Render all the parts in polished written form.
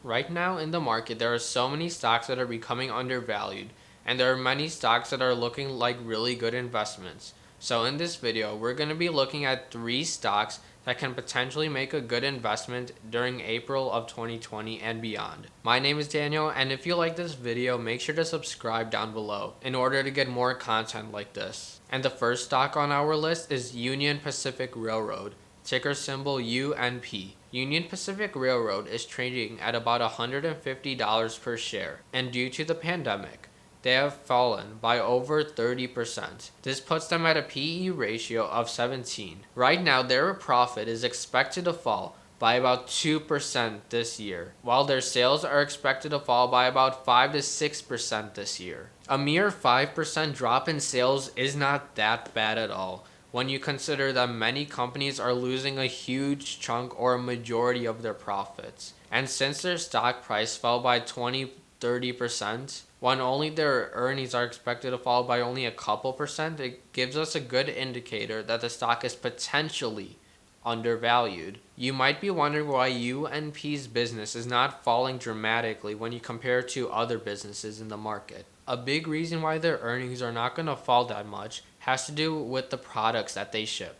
Right now in the market, there are so many stocks that are becoming undervalued, and there are many stocks that are looking like really good investments. So in this video, we're going to be looking at 3 stocks that can potentially make a good investment during April of 2020 and beyond. My name is Daniel, and if you like this video, make sure to subscribe down below in order to get more content like this. And the first stock on our list is Union Pacific Railroad, ticker symbol UNP. Union Pacific Railroad is trading at about $150 per share, and due to the pandemic, they have fallen by over 30%. This puts them at a PE ratio of 17. Right now, their profit is expected to fall by about 2% this year, while their sales are expected to fall by about 5 to 6% this year. A mere 5% drop in sales is not that bad at all when you consider that many companies are losing a huge chunk or a majority of their profits. And since their stock price fell by 20-30%, when only their earnings are expected to fall by only a couple percent, it gives us a good indicator that the stock is potentially undervalued. You might be wondering why UNP's business is not falling dramatically when you compare to other businesses in the market. A big reason why their earnings are not going to fall that much has to do with the products that they ship.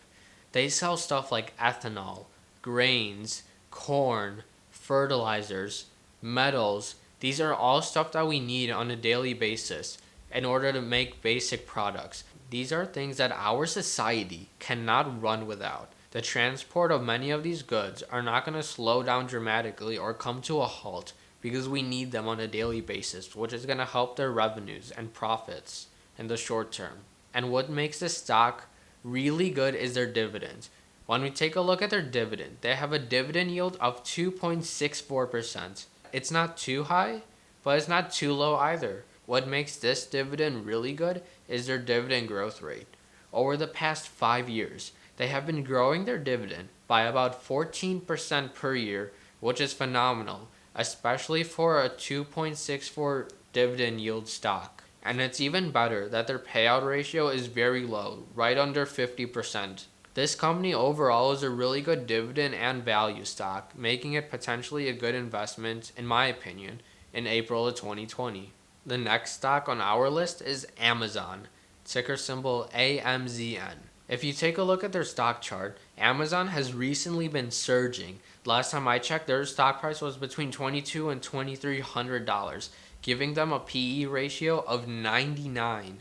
They sell stuff like ethanol, grains, corn, fertilizers, metals. These are all stuff that we need on a daily basis in order to make basic products. These are things that our society cannot run without. The transport of many of these goods are not going to slow down dramatically or come to a halt because we need them on a daily basis, which is going to help their revenues and profits in the short term. And what makes this stock really good is their dividends. When we take a look at their dividend, they have a dividend yield of 2.64%. It's not too high, but it's not too low either. What makes this dividend really good is their dividend growth rate. Over the past 5 years, they have been growing their dividend by about 14% per year, which is phenomenal, especially for a 2.64 dividend yield stock. And it's even better that their payout ratio is very low, right under 50%. This company overall is a really good dividend and value stock, making it potentially a good investment, in my opinion, in April of 2020. The next stock on our list is Amazon, ticker symbol AMZN. If you take a look at their stock chart, Amazon has recently been surging. Last time I checked, their stock price was between $2,200 and $2,300, giving them a PE ratio of 99,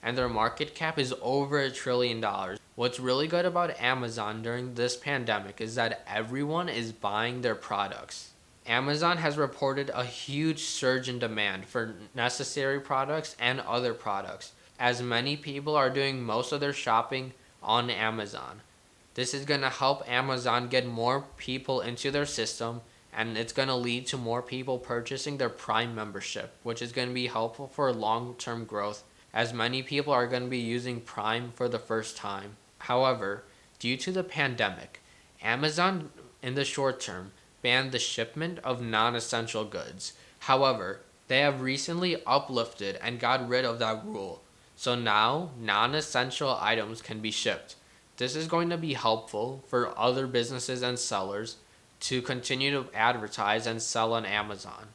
and their market cap is over $1 trillion. What's really good about Amazon during this pandemic is that everyone is buying their products. Amazon has reported a huge surge in demand for necessary products and other products, as many people are doing most of their shopping on Amazon. This is going to help Amazon get more people into their system, and it's going to lead to more people purchasing their Prime membership, which is going to be helpful for long-term growth, as many people are going to be using Prime for the first time. However, due to the pandemic, Amazon in the short term banned the shipment of non-essential goods. However, they have recently uplifted and got rid of that rule. So now, non-essential items can be shipped. This is going to be helpful for other businesses and sellers to continue to advertise and sell on Amazon,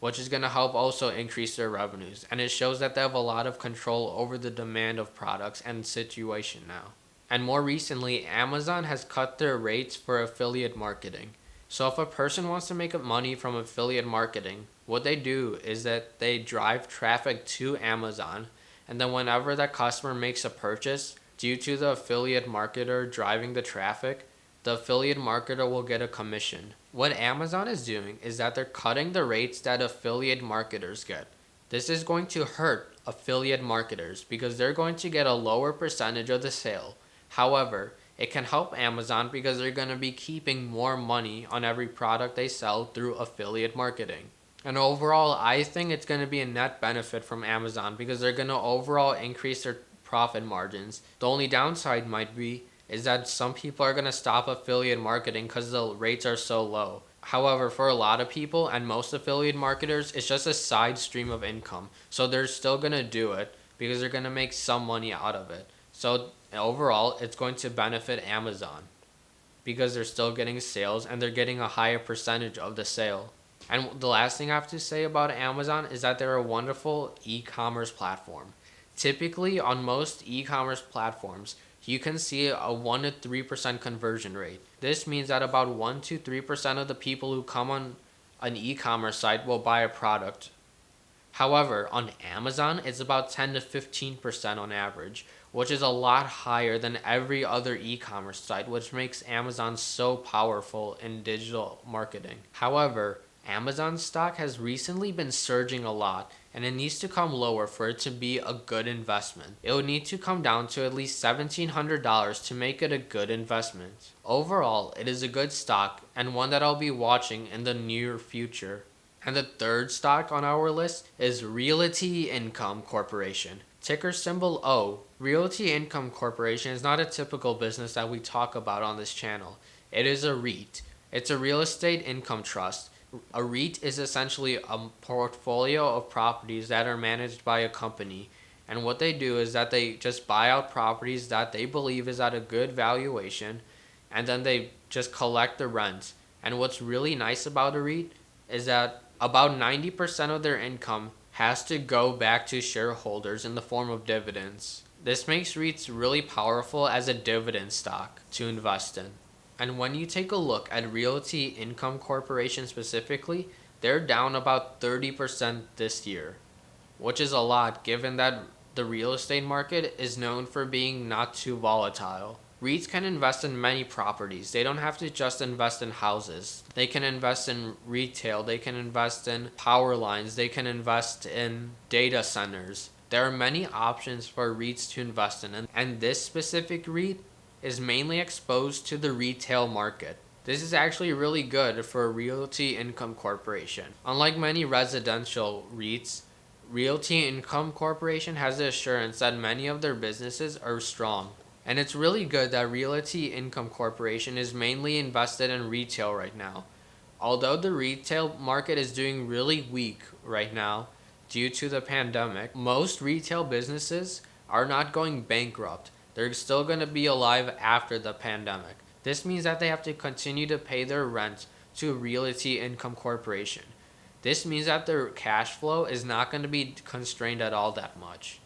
which is going to help also increase their revenues. And it shows that they have a lot of control over the demand of products and situation now. And more recently, Amazon has cut their rates for affiliate marketing. So if a person wants to make money from affiliate marketing, what they do is that they drive traffic to Amazon, and then whenever that customer makes a purchase, due to the affiliate marketer driving the traffic, the affiliate marketer will get a commission. What Amazon is doing is that they're cutting the rates that affiliate marketers get. This is going to hurt affiliate marketers because they're going to get a lower percentage of the sale. However, it can help Amazon because they're going to be keeping more money on every product they sell through affiliate marketing. And overall, I think it's going to be a net benefit from Amazon because they're going to overall increase their profit margins. The only downside might be is that some people are going to stop affiliate marketing because the rates are so low. However, for a lot of people and most affiliate marketers, it's just a side stream of income. So they're still going to do it because they're going to make some money out of it. So overall, it's going to benefit Amazon because they're still getting sales and they're getting a higher percentage of the sale. And the last thing I have to say about Amazon is that they're a wonderful e-commerce platform. Typically, on most e-commerce platforms, you can see a 1 to 3% conversion rate. This means that about 1 to 3% of the people who come on an e-commerce site will buy a product. However, on Amazon, it's about 10 to 15% on average, which is a lot higher than every other e-commerce site, which makes Amazon so powerful in digital marketing. However, Amazon stock has recently been surging a lot, and it needs to come lower for it to be a good investment. It would need to come down to at least $1,700 to make it a good investment. Overall, it is a good stock and one that I'll be watching in the near future. And the third stock on our list is Realty Income Corporation. Ticker symbol O. Realty Income Corporation is not a typical business that we talk about on this channel. It is a REIT. It's a real estate income trust. A REIT is essentially a portfolio of properties that are managed by a company. And what they do is that they just buy out properties that they believe is at a good valuation, and then they just collect the rent. And what's really nice about a REIT is that about 90% of their income has to go back to shareholders in the form of dividends. This makes REITs really powerful as a dividend stock to invest in. And when you take a look at Realty Income Corporation specifically, they're down about 30% this year, which is a lot given that the real estate market is known for being not too volatile. REITs can invest in many properties. They don't have to just invest in houses. They can invest in retail, they can invest in power lines, they can invest in data centers. There are many options for REITs to invest in, and this specific REIT is mainly exposed to the retail market. This is actually really good for Realty Income Corporation. Unlike many residential REITs, Realty Income Corporation has the assurance that many of their businesses are strong. And it's really good that Realty Income Corporation is mainly invested in retail right now. Although the retail market is doing really weak right now due to the pandemic, most retail businesses are not going bankrupt. They're still going to be alive after the pandemic. This means that they have to continue to pay their rent to Realty Income Corporation. This means that their cash flow is not going to be constrained at all that much.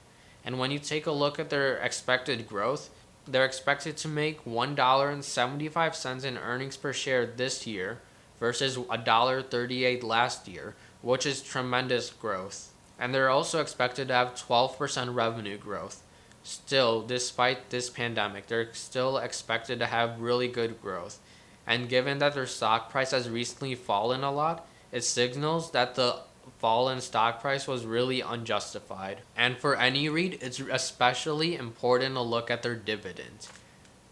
And when you take a look at their expected growth, they're expected to make $1.75 in earnings per share this year versus $1.38 last year, which is tremendous growth. And they're also expected to have 12% revenue growth. Still, despite this pandemic, they're still expected to have really good growth. And given that their stock price has recently fallen a lot, it signals that the fall in stock price was really unjustified. And for any REIT, it's especially important to look at their dividend.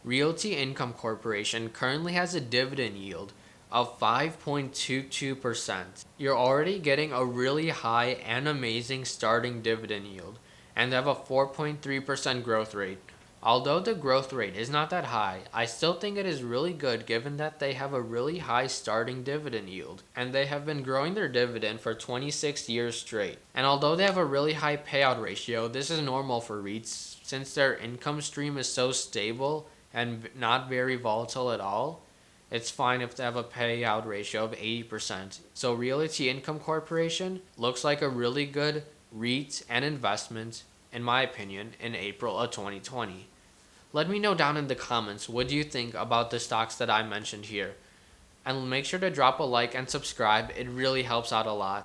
Realty Income Corporation currently has a dividend yield of 5.22%. You're already getting a really high and amazing starting dividend yield, and they have a 4.3% growth rate. Although the growth rate is not that high, I still think it is really good given that they have a really high starting dividend yield, and they have been growing their dividend for 26 years straight. And although they have a really high payout ratio, this is normal for REITs since their income stream is so stable and not very volatile at all. It's fine if they have a payout ratio of 80%. So Realty Income Corporation looks like a really good REIT and investment, in my opinion, in April of 2020. Let me know down in the comments what do you think about the stocks that I mentioned here. And make sure to drop a like and subscribe, it really helps out a lot.